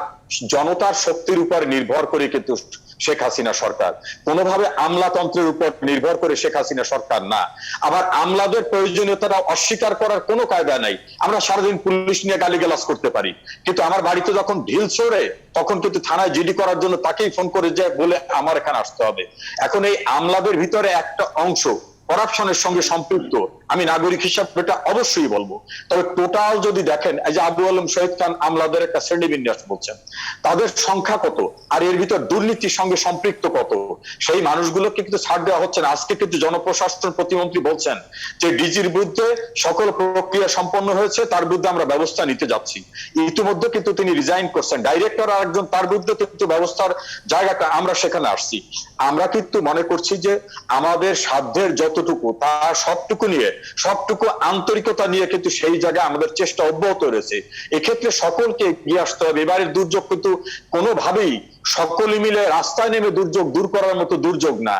জনতার শক্তির উপর নির্ভর করে কিন্তু শেখ হাসিনা সরকার, কোনোভাবে আমলাতন্ত্রের উপর নির্ভর করে শেখ হাসিনা সরকার না। আবার আমলাদের প্রয়োজনীয়তা অস্বীকার করার কোনো কায়দা নাই। আমরা সারাদিন পুলিশ নিয়ে গালিগালাজ করতে পারি, কিন্তু আমার বাড়িতে যখন ঢিল ছোড়ে তখন কিন্তু থানায় জিডি করার জন্য তাকেই ফোন করে যায় বলে আমার এখানে আসতে হবে। এখন এই আমলাদের ভিতরে একটা অংশ করাপশনের সঙ্গে সম্পৃক্ত, আমি নাগরিক হিসাবে এটা অবশ্যই বলবো। তবে টোটাল যদি দেখেন, এই যে আবু আলম শহীদ খান আমলাদের একটা শ্রেণীবিন্যাস বলছেন, তাদের সংখ্যা কত আর এর ভিতর দুর্নীতির সঙ্গে সম্পৃক্ত কত, সেই মানুষগুলোকে কিন্তু ছাড় দেওয়া হচ্ছে না। আজকে কিন্তু জনপ্রশাসন প্রতিমন্ত্রী বলছেন যে ডিজির বিরুদ্ধে সকল প্রক্রিয়া সম্পন্ন হয়েছে, তার বিরুদ্ধে আমরা ব্যবস্থা নিতে যাচ্ছি। ইতিমধ্যে কিন্তু তিনি রিজাইন করছেন। ডাইরেক্টর আর একজন, তার বিরুদ্ধে কিন্তু ব্যবস্থার জায়গাটা আমরা সেখানে আসছি। আমরা কিন্তু মনে করছি যে আমাদের সাধ্যের যতটুকু, তার সবটুকু নিয়ে, সবটুকু আন্তরিকতা নিয়ে কিন্তু সেই জায়গায় আমাদের চেষ্টা অব্যাহত রয়েছে। এক্ষেত্রে সকলকে এগিয়ে আসতে হবে। এবারের দুর্যোগ কিন্তু কোনোভাবেই সকলে মিলে রাস্তায় নেমে দুর্যোগ দূর করার মতো দুর্যোগ না।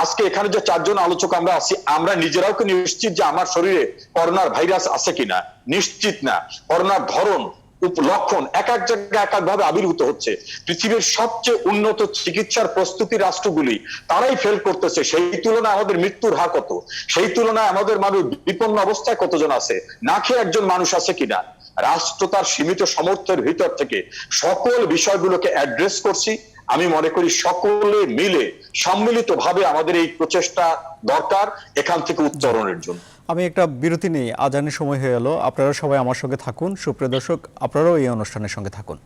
আজকে এখানে যে 4 জন আলোচক আমরা আছি, আমরা নিজেরাও কি নিশ্চিত যে আমার শরীরে করোনার ভাইরাস আছে কিনা? নিশ্চিত না। করোনার ধরন, লক্ষণ এক এক জায়গায় এক এক ভাবে আবির্ভূত হচ্ছে। পৃথিবীর সবচেয়ে উন্নত চিকিৎসার প্রস্তুতি রাষ্ট্রগুলি তারাই ফেল করতেছে। সেই তুলনায় আমাদের মৃত্যুর হার কত, সেই তুলনায় আমাদের মানুষ বিপন্ন অবস্থায় কতজন আছে, না খেয়ে একজন মানুষ আছে কিনা। রাষ্ট্র তার সীমিত সামর্থ্যের ভিতর থেকে সকল বিষয়গুলোকে অ্যাড্রেস করছি। আমি মনে করি সকলে মিলে সম্মিলিত ভাবে আমাদের এই প্রচেষ্টা দরকার এখান থেকে উত্তরণের জন্য। আমি একটা বিরতি নেই, আজানের সময় হয়ে গেল। আপনারা সবাই আমার সঙ্গে থাকুন। সুপ্রিয় দর্শক, আপনারাও এই অনুষ্ঠানের সঙ্গে থাকুন।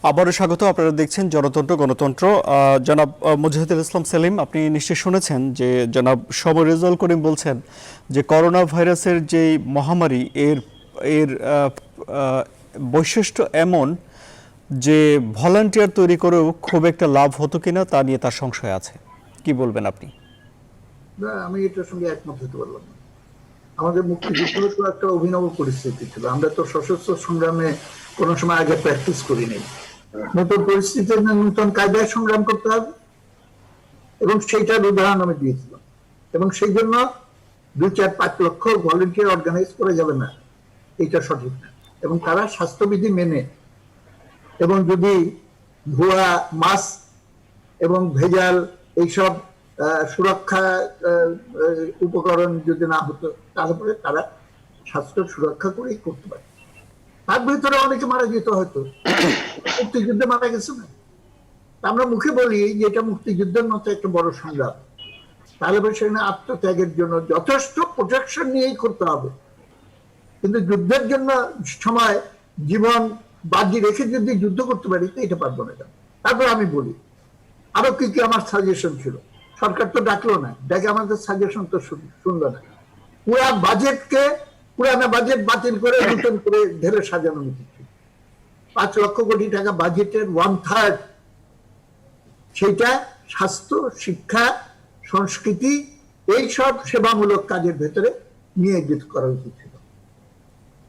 আবারও স্বাগত। আপনারা দেখছেন জনতন্ত্র গণতন্ত্র। জনাব মুজাহিদুল ইসলাম সেলিম, আপনি নিশ্চয়ই শুনেছেন যে জনাব সমর রেজাউল করিম বলছেন যে করোনা ভাইরাসের যে মহামারী, এর বৈশিষ্ট্য এমন যে ভলান্টিয়ার তৈরি করেও খুব একটা লাভ হতো কিনা তা নিয়ে তার সংশয় আছে। কি বলবেন আপনি? না, আমি এটার সঙ্গে একমত হতে পারলাম না। আমাদের মুক্তিযুদ্ধ তো একটা অভিনব পরিস্থিতি ছিল। আমরা তো সশস্ত্র সংগ্রামে কোনো সময় আগে প্র্যাকটিস করিনি। নতুন পরিস্থিতিতে নতুন কায়দায় সংগ্রাম করতে হবে, এবং সেইটার উদাহরণ আমি দিয়েছিলাম। এবং সেই জন্য 2-4-5 লক্ষ ভলেন্টিয়ার অর্গানাইজ করা যাবে না, এইটা সঠিক না। এবং তারা স্বাস্থ্যবিধি মেনে, এবং যদি ভুয়া মাস্ক এবং ভেজাল এইসব সুরক্ষা উপকরণ যদি না হতো, তারপরে তারা স্বাস্থ্য সুরক্ষা করেই করতে পারে। তার ভিতরে অনেকে মারা যেত, হয়তো মুক্তিযুদ্ধে মারা গেছে না। আমরা মুখে বলি যে এটা মুক্তিযুদ্ধের মতো একটা বড় সংগ্রাম, তাহলে সেখানে আত্মত্যাগের জন্য যথেষ্ট প্রোটেকশন নিয়েই করতে হবে। কিন্তু যুদ্ধের জন্য সময় জীবন বাজি রেখে যদি যুদ্ধ করতে পারি তো এটা পারবো না। তারপর আমি বলি আরো কি কি আমার সাজেশন ছিল। সরকার তো ডাকলো না, ডাকে আমাদের সাজেশন তো শুনলো না। পুরানা বাজেট বাতিল করে নতুন করে ঢেলে সাজানো উচিত। 5 লক্ষ কোটি টাকা বাজেটের 1/3 সেইটা স্বাস্থ্য, শিক্ষা, সংস্কৃতি এইসব সেবামূলক কাজের ভেতরে নিয়োজিত করা উচিত ছিল।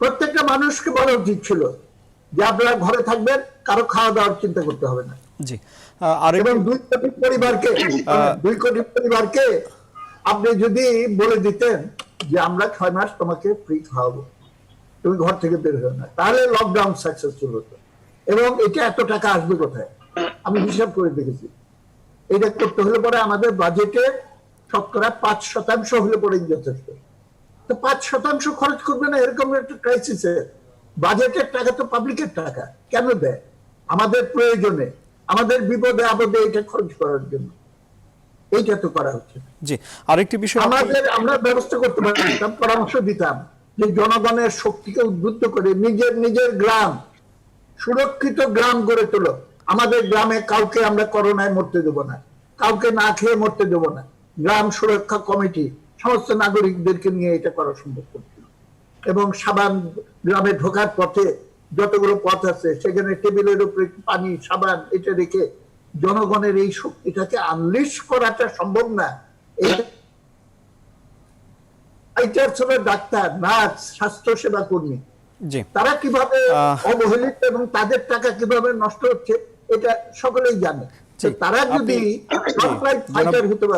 প্রত্যেকটা মানুষকে বলা উচিত ছিল যে আপনারা ঘরে থাকবেন, কারো খাওয়া দাওয়ার চিন্তা করতে হবে না। জি এবং আরেকটি 2 কোটি পরিবারকে আপনি যদি বলে দিতেন যে আমরা 6 মাস তোমাকে ফ্রি খাওয়াবো, তুমি ঘর থেকে বের হও না, তাহলে লকডাউন সাকসেসফুল হতো। এবং এটা এত টাকা আসবে কোথায়? আমি হিসাব করে দেখেছি, এটা করতে হলে পরে আমাদের বাজেটে শতকরা 5% হলে পরে যথেষ্ট। তো 5% খরচ করবে না এরকম একটা ক্রাইসিসে? বাজেটের টাকা তো পাবলিকের টাকা, কেন দেয়? আমাদের প্রয়োজনে, আমাদের বিপদে আপদে এটা খরচ করার জন্য। এইটা তো করা হচ্ছে। জি আরেকটি বিষয় আমরা ব্যবস্থা করতে পারতাম, পরামর্শ দিতাম যে জনগণের শক্তিকে উদ্বুদ্ধ করে নিজের গ্রাম, সুরক্ষিত গ্রাম গড়ে তোলো। আমাদের গ্রামে কাউকে আমরা করোনায় মরতে দেবো না, কাউকে না খেয়ে মরতে দেবো না। গ্রাম সুরক্ষা কমিটি সমস্ত নাগরিকদেরকে নিয়ে এটা করা সম্ভব করছিল। এবং সাবান গ্রামে ঢোকার পথে যতগুলো পথ আছে সেখানে টেবিলের উপরে পানি, সাবান এটা রেখে জনগণের এই শক্তিটাকে আনলিশ করাটা সম্ভব না? এইটার ছোট ডাক্তার, নার্স, স্বাস্থ্য সেবা কর্মী, তারা কিভাবে অবহেলিত এবং তাদের টাকা কিভাবে নষ্ট হচ্ছে এটা সকলেই জানে। তারা যদি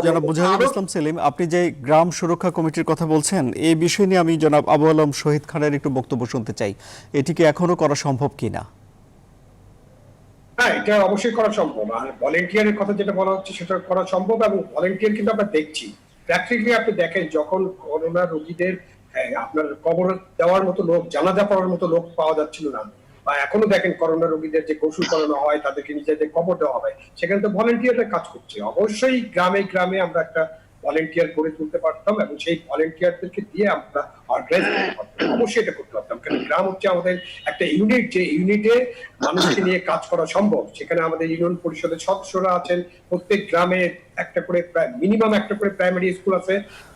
জনাব মুজাহিদুল ইসলাম সেলিম, আপনি যে গ্রাম সুরক্ষা কমিটির কথা বলছেন, এই বিষয় নিয়ে আমি জনাব আবু আলম শহীদ খানের একটু বক্তব্য শুনতে চাই। এটিকে এখনো করা সম্ভব কিনা? হ্যাঁ, এটা অবশ্যই করা সম্ভব। আর ভলেন্টিয়ারের কথা যেটা বলা হচ্ছে সেটা করা সম্ভব, এবং ভলেন্টিয়ার কিন্তু আমরা দেখছি প্র্যাকটিক্যালি। আপনি দেখেন যখন করোনা রোগীদের আপনার কবর দেওয়ার মতো লোক, জানাজা পড়ার মতো লোক পাওয়া যাচ্ছিল না, বা এখনো দেখেন করোনা রোগীদের যে গোসল করানো হয়, তাদেরকে নিজেদের কবর দেওয়া হয়, সেখানে তো ভলেন্টিয়াররা কাজ করছে। অবশ্যই গ্রামে গ্রামে আমরা একটা ভলেন্টিয়ার করে তুলতে পারতাম এবং সেই ভলেন্টিয়ারদেরকে দিয়ে আমরা অর্গানাইজ করতে পারতাম। অবশ্যই এটা করতে পারতাম, কারণ গ্রাম হচ্ছে আমাদের একটা ইউনিট, যে ইউনিটে মানুষকে নিয়ে কাজ করা সম্ভব। সেখানে আমাদের ইউনিয়ন পরিষদের সদস্যরা আছেন, প্রত্যেক গ্রামে একটা করে মিনিমাম একটা করে প্রাইমারি স্কুল আছে,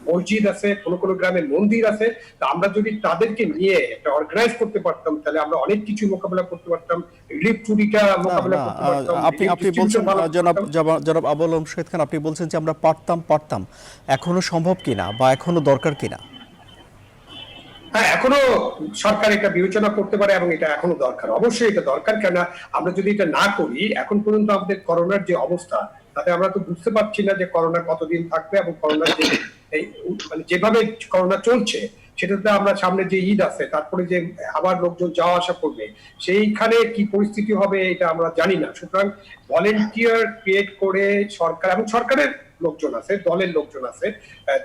মসজিদ আছে, কোনো কোনো গ্রামে মন্দির আছে। তা আমরা যদি তাদেরকে নিয়ে একটা অর্গানাইজ করতে পারতাম, তাহলে আমরা অনেক কিছু মোকাবেলা করতে পারতাম। রিলিফ চুরিটা মোকাবেলা করতে পারতাম। আপনি বলছেন জনাব আবু আলম শহীদ খান, আপনি বলছেন যে আমরা পারতাম, এখনো সম্ভব কিনা বা এখনো দরকার কিনা? হ্যাঁ, এখনো সরকার এটা বিবেচনা করতে পারে এবং এটা এখনো দরকার। অবশ্যই এটা দরকার, কেন আমরা যদি এটা না করি, এখন পর্যন্ত আমাদের করোনার যে অবস্থা, তাতে আমরা তো বুঝতে পারছি না যে করোনা কতদিন থাকবে, এবং করোনার যে মানে যেভাবে করোনা চলছে সেটাতে আমরা সামনে যে ঈদ আছে, তারপরে যে আবার লোকজন যাওয়া আসা করবে, সেইখানে কি পরিস্থিতি হবে এটা আমরা জানি না। সুতরাং ভলেন্টিয়ার ক্রিয়েট করে সরকার, এবং সরকারের লোকজন আছে, দলের লোকজন আছে,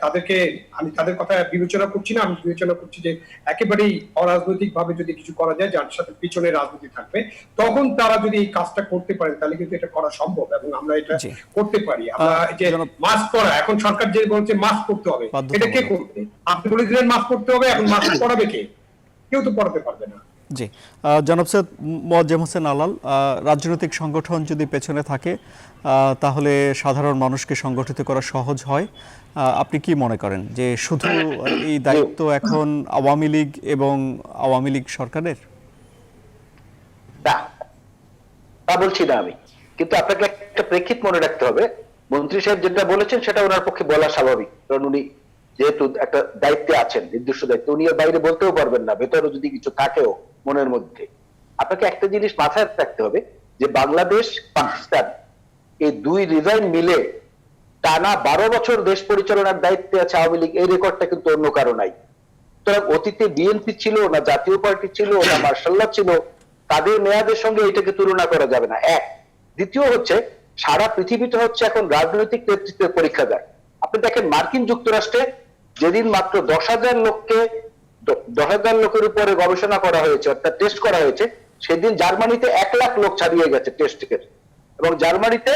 তাদেরকে আমি তাদের কথা বিবেচনা করছি না। আমি বিবেচনা করছি যে একেবারেই অরাজনৈতিক ভাবে যদি কিছু করা যায়, যার সাথে পিছনে রাজনীতি থাকবে, তখন তারা যদি এই কাজটা করতে পারে, তাহলে কিন্তু এটা করা সম্ভব এবং আমরা এটা করতে পারি। আমরা যে মাস্ক পরা, এখন সরকার যে বলছে মাস্ক পরতে হবে, এটা কে করবে? আপনি বলে দিলেন মাস্ক পরতে হবে, এখন মাস্ক পরাবে কে? কেউ তো পড়াতে পারবে না। জি জনাব সৈয়দ মোয়াজ্জেম হোসেন আলাল, রাজনৈতিক সংগঠন যদি পেছনে থাকে তাহলে সাধারণ মানুষকে সংগঠিত করা সহজ হয়। আপনি কি মনে করেন যে শুধু এই দায়িত্ব এখন আওয়ামী লীগ এবং আওয়ামী লীগ সরকারের? তা বলছি না আমি, কিন্তু আপনাকে একটা প্রেক্ষিত মনে রাখতে হবে। মন্ত্রী সাহেব যেটা বলেছেন সেটা ওনার পক্ষে বলা স্বাভাবিক, কারণ উনি যেহেতু একটা দায়িত্বে আছেন, নির্দিষ্ট দায়িত্ব, উনি এর বাইরে বলতেও পারবেন না, ভেতরে যদি কিছু থাকেও মনের মধ্যে। আপনাকে একটা জিনিস মাথায় রাখতে হবে যে বাংলাদেশ পাকিস্তান এই দুই রিজাইন মিলে টানা 12 বছর দেশ পরিচালনার দায়িত্বে আছে আওয়ামী লীগ, এই রেকর্ডটা কিন্তু অন্য কারো নাই। সুতরাং অতীতে বিএনপি ছিল না, জাতীয় পার্টি ছিল না, মার্শাল্লাহ ছিল, তাদের মেয়াদের সঙ্গে এটাকে তুলনা করা যাবে না। এক, দ্বিতীয় হচ্ছে সারা পৃথিবীতে হচ্ছে এখন রাজনৈতিক নেতৃত্বের পরীক্ষাগার। আপনি দেখেন মার্কিন যুক্তরাষ্ট্রে যেদিন মাত্র 10,000 লোকের উপরে গবেষণা করা হয়েছে, অর্থাৎ টেস্ট করা হয়েছে, সেদিন জার্মানিতে 1 লাখ লোক ছাড়িয়ে গেছে টেস্টের, এবং জার্মানিতে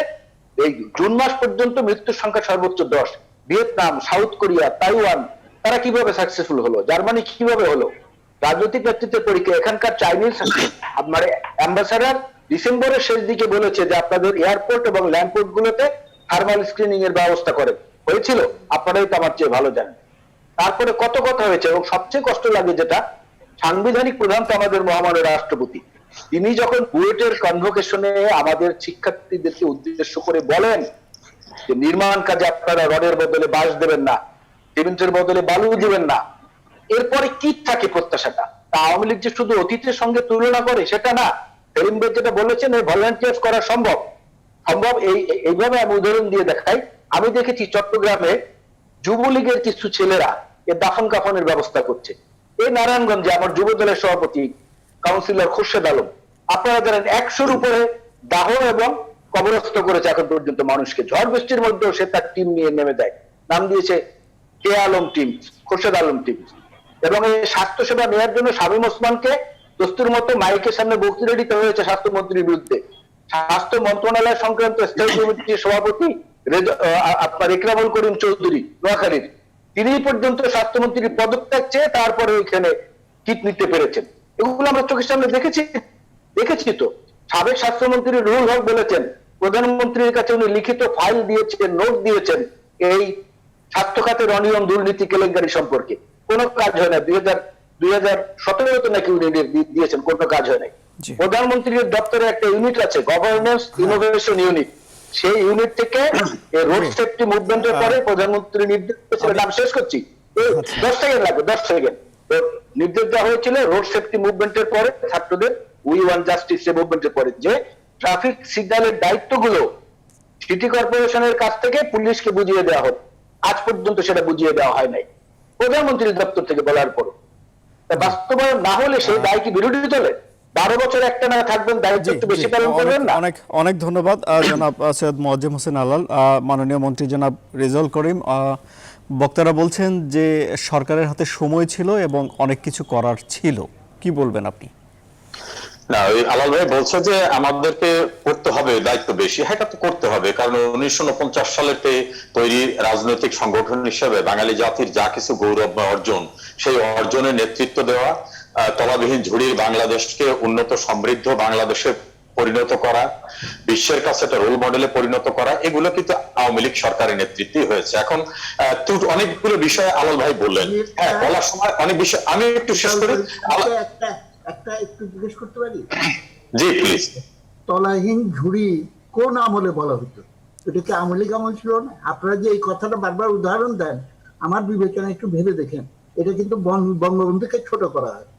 এই জুন মাস পর্যন্ত মৃত্যুর সংখ্যা সর্বোচ্চ 10। ভিয়েতনাম, সাউথ কোরিয়া, তাইওয়ান, তারা কিভাবে সাকসেসফুল হলো? জার্মানি কিভাবে হলো? রাজনৈতিক নেতৃত্বের পরীক্ষা। এখানকার চাইনিজ মানে অ্যাম্বাসাডার ডিসেম্বরের শেষ দিকে বলেছে যে আপনাদের এয়ারপোর্ট এবং ল্যান্ডপোর্ট গুলোতে থার্মাল স্ক্রিনিং এর ব্যবস্থা করেন। হয়েছিল? আপনারাই তো আমার চেয়ে ভালো জানেন। তারপরে কত কথা হয়েছে, এবং সবচেয়ে কষ্ট লাগে যেটা, সাংবিধানিক প্রধান তো আমাদের মহামান্য রাষ্ট্রপতি, তিনি যখন বুয়েটের কনভোকেশনে আমাদের শিক্ষার্থীদেরকে উদ্দেশ্য করে বলেন যে নির্মাণ কাজে আপনারা রডের বদলে বাঁশ দেবেন না, সিমেন্টের বদলে বালু দিবেন না, এরপরে কি থাকে প্রত্যাশাটা? তা আওয়ামী লীগ যে শুধু অতীতের সঙ্গে তুলনা করে সেটা না। সেলিম ভাই যেটা বলেছেন ভলান্টিয়ার্স করা সম্ভব, এইভাবে আমি উদাহরণ দিয়ে দেখাই। আমি দেখেছি চট্টগ্রামে যুবলীগের কিছু ছেলেরা এ দাফন কাফনের ব্যবস্থা করছে। এই নারায়ণগঞ্জে আমার যুব দলের সভাপতি কাউন্সিলর খুরশেদ আলম, আপনারা জানেন 100-র উপরে দাহ এবং কবরস্থ করেছে এখন পর্যন্ত মানুষকে। ঝড় বৃষ্টির মধ্যেও সে তার টিম নিয়ে নেমে দেয়, নাম দিয়েছে কে আলম টিম, খুরশেদ আলম টিম। এবং এই স্বাস্থ্য সেবা নেওয়ার জন্য শামীম ওসমানকে দস্তুর মতো মাইকের সামনে বক্তৃতা দিতে হয়েছে স্বাস্থ্যমন্ত্রীর বিরুদ্ধে। স্বাস্থ্য মন্ত্রণালয় সংক্রান্ত স্থায়ী কমিটির সভাপতি আপনার ইকরামুল করিম চৌধুরী নোয়াখালীর, তিনি পর্যন্ত স্বাস্থ্যমন্ত্রীর পদত্যাগ চেয়ে তারপরে ওইখানে কিট নিতে পেরেছেন। এগুলো আমরা চোখের সামনে দেখেছি তো। সাবেক স্বাস্থ্যমন্ত্রী রুহুল হক বলেছেন প্রধানমন্ত্রীর কাছে উনি লিখিত ফাইল দিয়েছেন, নোট দিয়েছেন এই স্বাস্থ্য খাতের অনিয়ম দুর্নীতি কেলেঙ্কারি সম্পর্কে। কোনো কাজ হয় না। 2017 নাকি উনি দিয়েছেন, কোনো কাজ হয় নাই। প্রধানমন্ত্রীর দপ্তরে একটা ইউনিট আছে, গভর্নেন্স ইনোভেশন ইউনিট, সেই ইউনিট থেকে রোড সেফটি মুভমেন্টের পরে প্রধানমন্ত্রী নির্দেশ, নাম শেষ করছি, 10 সেকেন্ড লাগবে, 10 সেকেন্ড নির্দেশ দেওয়া হয়েছিল রোড সেফটি মুভমেন্টের পরে ছাত্রদের উই ওয়ান্ট জাস্টিস মুভমেন্টের পরে যে ট্রাফিক সিগন্যালের দায়িত্বগুলো সিটি কর্পোরেশনের কাছ থেকে পুলিশকে বুঝিয়ে দেওয়া হোক। আজ পর্যন্ত সেটা বুঝিয়ে দেওয়া হয় নাই প্রধানমন্ত্রীর দপ্তর থেকে বলার পর। বাস্তবায়ন না হলে সেই দায় কি বিরোধী দলে 12 বছর একটা না থাকবেন, দায়িত্ব একটু বেশি পালন করবেন না? অনেক অনেক ধন্যবাদ জনাব সৈয়দ মোয়াজ্জেম হোসেন আলাল। মাননীয় মন্ত্রী জনাব রেজাউল করিম, বক্তারা বলছেন যে সরকারের হাতে সময় ছিল এবং অনেক কিছু করার ছিল, কি বলবেন আপনি? না, ওই আলাল ভাই বলছে যে আমাদেরকে করতে হবে, দায়িত্ব বেশি। হ্যাঁ, এটা তো করতে হবে, কারণ 1949 সালেতে তৈরি রাজনৈতিক সংগঠন হিসেবে বাঙালি জাতির যা কিছু গৌরব বা অর্জন, সেই অর্জনের নেতৃত্ব দেওয়া, তলাবিহীন ঝুড়ির বাংলাদেশকে উন্নত সমৃদ্ধ বাংলাদেশে পরিণত করা, বিশ্বের কাছে একটা রোল মডেলে পরিণত করা, এগুলো কিন্তু আওয়ামী লীগ সরকারের নেতৃত্বেই হয়েছে। এখন অনেকগুলো বিষয়ে আলাল ভাই বললেন, হ্যাঁ বলার সময় অনেক বিষয়, আমি একটু শেষ করি। একটা একটু জিজ্ঞেস করতে পারি? জি প্লিজ। তলাহীন ঝুড়ি কোন আমলে বলা হতো? এটা কি আওয়ামী লীগ আমল ছিল না? আপনারা যে এই কথাটা বারবার উদাহরণ দেন, আমার বিবেচনা একটু ভেবে দেখেন, এটা কিন্তু বঙ্গবন্ধুকে ছোট করা হয়।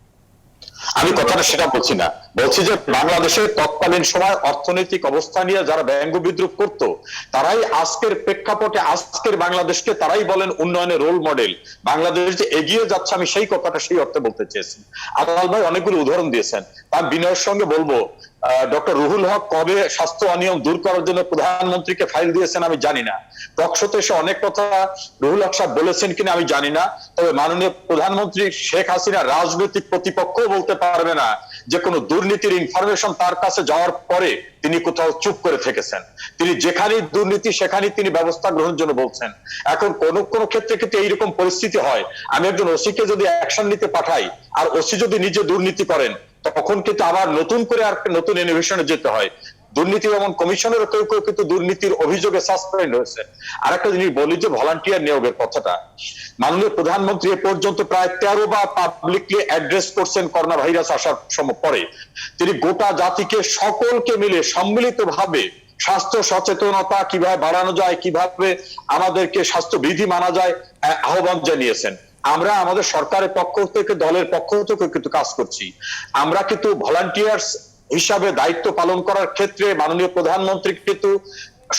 আমি কথাটা সেটা বলছি না, বলছি যে বাংলাদেশের তৎকালীন সময় অর্থনৈতিক অবস্থা নিয়ে যারা ব্যঙ্গ বিদ্রুপ করতো, তারাই আজকের প্রেক্ষাপটে আজকের বাংলাদেশকে তারাই বলেন উন্নয়নের রোল মডেল। বাংলাদেশ যে এগিয়ে যাচ্ছে, আমি সেই কথাটা সেই অর্থে বলতে চেয়েছি। আলাল ভাই অনেকগুলো উদাহরণ দিয়েছেন, তার বিনয়ের সঙ্গে বলবো, ডক্টর রুহুল হক কবে স্বাস্থ্য অনিয়ম দূর করার জন্য প্রধানমন্ত্রীকে ফাইল দিয়েছেন আমি জানি না। টকশোতে এসে অনেক কথা রুহুল হক সাহেব বলেছেন কিনা আমি জানি না। তবে মাননীয় প্রধানমন্ত্রী শেখ হাসিনা রাজনৈতিক প্রতিপক্ষ বলতে পারবে না যে কোনো দুর্নীতির ইনফরমেশন তার কাছে যাওয়ার পরে তিনি কোথাও চুপ করে থেকেছেন। তিনি যেখানেই দুর্নীতি সেখানেই তিনি ব্যবস্থা গ্রহণের জন্য বলছেন। এখন কোন কোন ক্ষেত্রে কিন্তু এইরকম পরিস্থিতি হয়, আমি একজন ওসিকে যদি অ্যাকশন নিতে পাঠাই আর ওসি যদি নিজে দুর্নীতি করেন, তখন কিন্তু আবার নতুন করে আর নতুন ইনোভেশনে যেতে হয়। দুর্নীতি এবং কমিশনের কেউ কেউ কিন্তু দুর্নীতির অভিযোগে সাসপেন্ড হয়েছে। আর একটা জিনিস বলি যে ভলান্টিয়ার নিয়োগের কথাটা, মাননীয় প্রধানমন্ত্রী এ পর্যন্ত প্রায় 13 বার পাবলিকলি অ্যাড্রেস করছেন করোনা ভাইরাস আসার সময় পরে। তিনি গোটা জাতিকে সকলকে মিলে সম্মিলিতভাবে স্বাস্থ্য সচেতনতা কিভাবে বাড়ানো যায়, কিভাবে আমাদেরকে স্বাস্থ্য বিধি মানা যায় আহ্বান জানিয়েছেন। আমরা আমাদের সরকারের পক্ষ থেকে, দলের পক্ষ থেকে কিন্তু কাজ করছি। আমরা কিন্তু ভলান্টিয়ার্স হিসাবে দায়িত্ব পালন করার ক্ষেত্রে মাননীয় প্রধানমন্ত্রী কিন্তু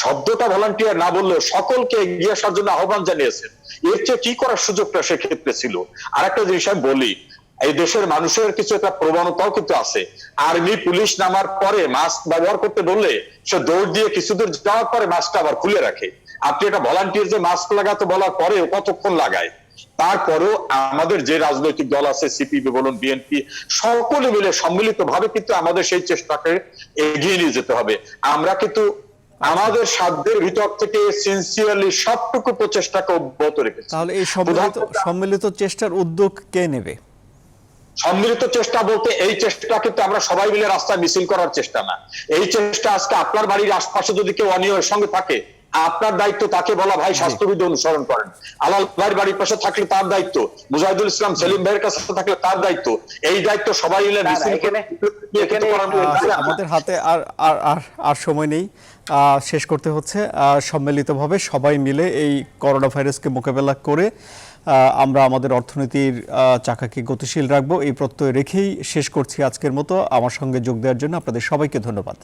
শব্দটা ভলান্টিয়ার না বললেও সকলকে এগিয়ে আসার জন্য আহ্বান জানিয়েছেন। এর চেয়ে কি করার সুযোগটা সেক্ষেত্রে ছিল? আর একটা জিনিস আমি বলি, এই দেশের মানুষের কিছু একটা প্রবণতাও কিন্তু আছে। আর্মি পুলিশ নামার পরে মাস্ক ব্যবহার করতে বললে সে দৌড় দিয়ে কিছুদূর যাওয়ার পরে মাস্কটা আবার খুলে রাখে। আপনি একটা ভলান্টিয়ার যে মাস্ক লাগাতে বলার পরে কতক্ষণ লাগায়? তারপরেও আমাদের যে রাজনৈতিক দল আছে, সিপিবি বলুন, বিএনপি, সকলে মিলে সম্মিলিত ভাবে কিন্তু আমাদের সেই চেষ্টাকে এগিয়ে নিয়ে যেতে হবে। আমরা কিন্তু আমাদের সাধ্যের ভিতর থেকে সিনসিয়ারলি সবটুকু প্রচেষ্টাকে অব্যাহত রেখেছি। তাহলে এই সম্মিলিত চেষ্টার উদ্যোগ কে নেবে? সম্মিলিত চেষ্টা বলতে এই চেষ্টা কিন্তু আমরা সবাই মিলে রাস্তায় মিছিল করার চেষ্টা না। এই চেষ্টা আজকে আপনার বাড়ির আশপাশে যদি কেউ অনিয়মের সঙ্গে থাকে, আপনার দায়িত্ব তাকে বলা, ভাই স্বাস্থ্যবিধি অনুসরণ করেন। আলাল ভাইয়ের বাড়ির পাশে থাকলে তার দায়িত্ব, মুজাহিদুল ইসলাম সেলিম ভাইয়ের কাছে থাকলে তার দায়িত্ব। এই দায়িত্ব সবাই মিলে আমাদের হাতে আর সময় নেই। শেষ করতে হচ্ছে। সম্মিলিতভাবে সবাই মিলে এই করোনা ভাইরাসকে মোকাবেলা করে আমরা আমাদের অর্থনীতির চাকাকে গতিশীল রাখবো, এই প্রত্যয় রেখেই শেষ করছি আজকের মতো। আমার সঙ্গে যোগ দেওয়ার জন্য আপনাদের সবাইকে ধন্যবাদ।